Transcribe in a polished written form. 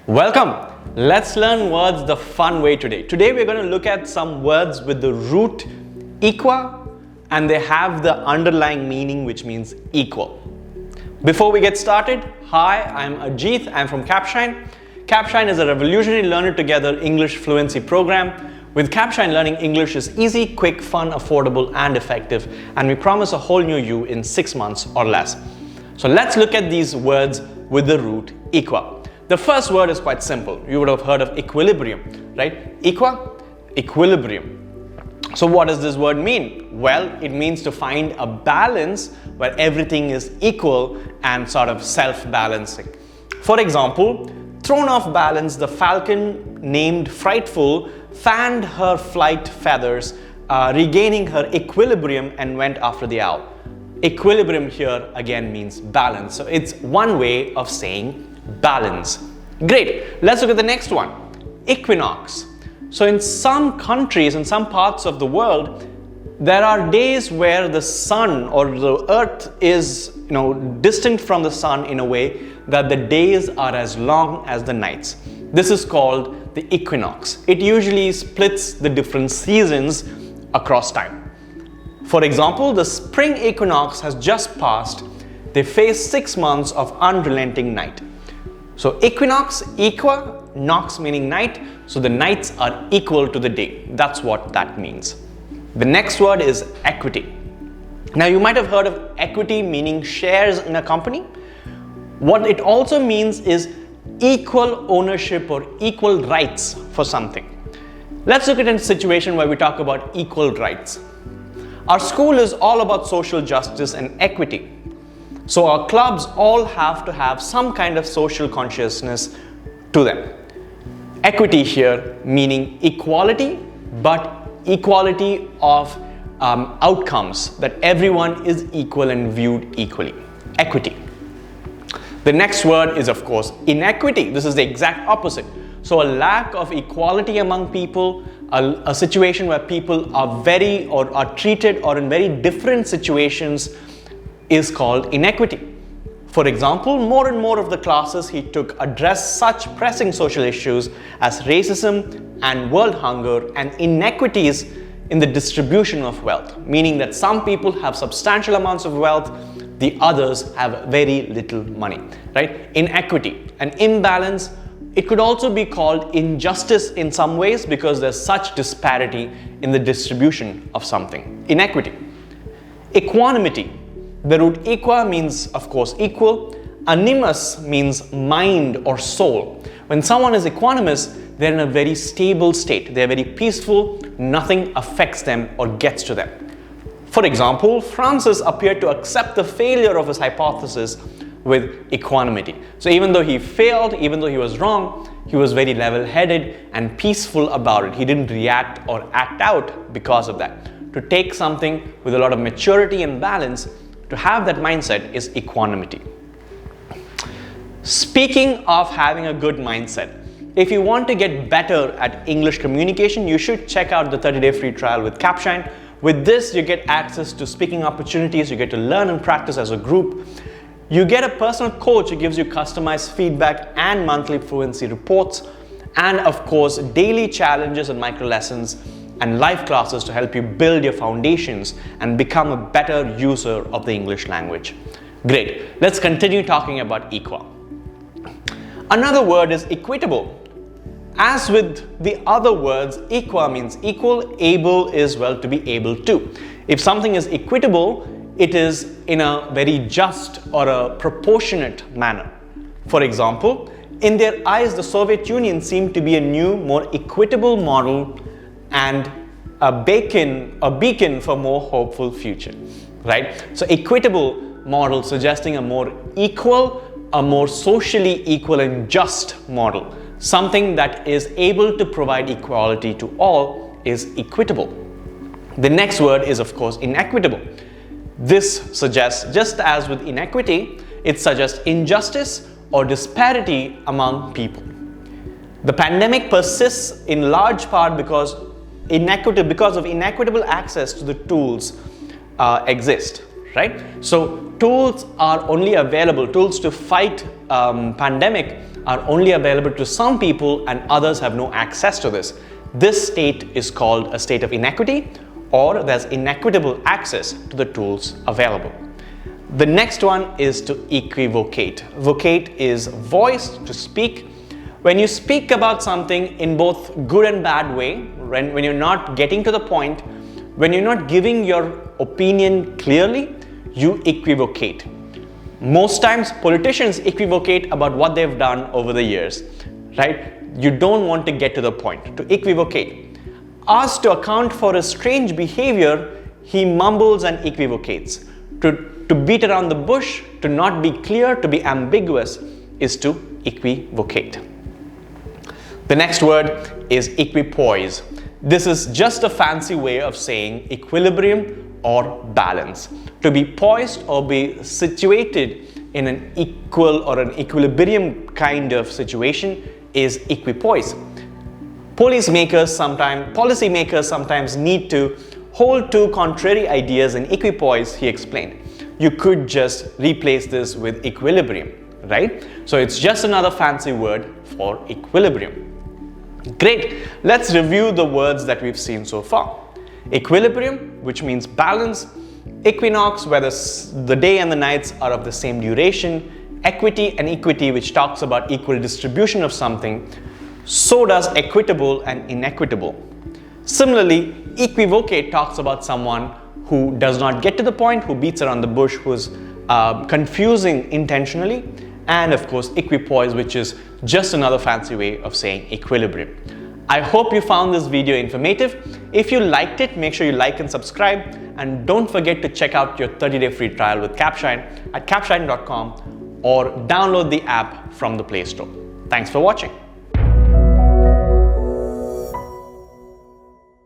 Welcome! Let's learn words the fun way today. Today we're going to look at some words with the root equa and they have the underlying meaning which means equal. Before we get started, hi, I'm Ajeeth. I'm from Capshine. Capshine is a revolutionary learner together English fluency program. With Capshine, learning English is easy, quick, fun, affordable and effective, and we promise a whole new you in 6 months or less. So let's look at these words with the root equa. The first word is quite simple. You would have heard of equilibrium, right? Equa, equilibrium. So what does this word mean? Well, it means to find a balance where everything is equal and sort of self-balancing. For example, thrown off balance, the falcon named Frightful fanned her flight feathers, regaining her equilibrium and went after the owl. Equilibrium here again means balance. So it's one way of saying balance. Great. Let's look at the next one. Equinox. So in some countries, in some parts of the world, there are days where the sun or the earth is distant from the sun in a way that the days are as long as the nights. This is called the equinox. It usually splits the different seasons across time. For example, the spring equinox has just passed. They face 6 months of unrelenting night. So equinox, equa, nox meaning night, so the nights are equal to the day. That's what that means. The next word is equity. Now you might have heard of equity meaning shares in a company. What it also means is equal ownership or equal rights for something. Let's look at a situation where we talk about equal rights. Our school is all about social justice and equity. So our clubs all have to have some kind of social consciousness to them. Equity here meaning equality, but equality of outcomes, that everyone is equal and viewed equally. Equity. The next word is of course inequity. This is the exact opposite. So a lack of equality among people, a situation where people are treated or in very different situations is called inequity. For example, more and more of the classes he took address such pressing social issues as racism and world hunger and inequities in the distribution of wealth, meaning that some people have substantial amounts of wealth, the others have very little money, right? Inequity, an imbalance. It could also be called injustice in some ways because there's such disparity in the distribution of something. Inequity. Equanimity. The root equa means, of course, equal. Animus means mind or soul. When someone is equanimous, they're in a very stable state. They're very peaceful. Nothing affects them or gets to them. For example, Francis appeared to accept the failure of his hypothesis with equanimity. So even though he failed, even though he was wrong, he was very level-headed and peaceful about it. He didn't react or act out because of that. To take something with a lot of maturity and balance, to have that mindset is equanimity. Speaking of having a good mindset, if you want to get better at English communication, you should check out the 30-day free trial with Capshine. With this, you get access to speaking opportunities, you get to learn and practice as a group. You get a personal coach who gives you customized feedback and monthly fluency reports, and of course, daily challenges and micro lessons and live classes to help you build your foundations and become a better user of the English language. Great. Let's continue talking about equa. Another word is equitable. As with the other words, equa means equal, able is well to be able to. If something is equitable, it is in a very just or a proportionate manner. For example, in their eyes, the Soviet Union seemed to be a new, more equitable model and a beacon for more hopeful future, right? So equitable model suggesting a more equal, a more socially equal and just model. Something that is able to provide equality to all is equitable. The next word is of course inequitable. This suggests, just as with inequity, it suggests injustice or disparity among people. The pandemic persists in large part because of inequitable access to the tools exist, right? So tools are only available, tools to fight pandemic are only available to some people and others have no access to this. This state is called a state of inequity, or there's inequitable access to the tools available. The next one is to equivocate. Vocate is voice, to speak. When you speak about something in both good and bad way, when you're not getting to the point, when you're not giving your opinion clearly, you equivocate. Most times politicians equivocate about what they've done over the years, right? You don't want to get to the point, to equivocate. Asked to account for a strange behavior, he mumbles and equivocates. To beat around the bush, to not be clear, to be ambiguous is to equivocate. The next word is equipoise. This is just a fancy way of saying equilibrium or balance. To be poised or be situated in an equal or an equilibrium kind of situation is equipoise. Policymakers sometimes need to hold two contrary ideas in equipoise, he explained. You could just replace this with equilibrium, right? So it's just another fancy word for equilibrium. Great, let's review the words that we've seen so far. Equilibrium, which means balance. Equinox, where the day and the nights are of the same duration. Equity and equity, which talks about equal distribution of something. So does equitable and inequitable. Similarly, equivocate talks about someone who does not get to the point, who beats around the bush, who's confusing intentionally. And of course, equipoise, which is just another fancy way of saying equilibrium. I hope you found this video informative. If you liked it, make sure you like and subscribe. And don't forget to check out your 30-day free trial with Capshine at capshine.com or download the app from the Play Store. Thanks for watching.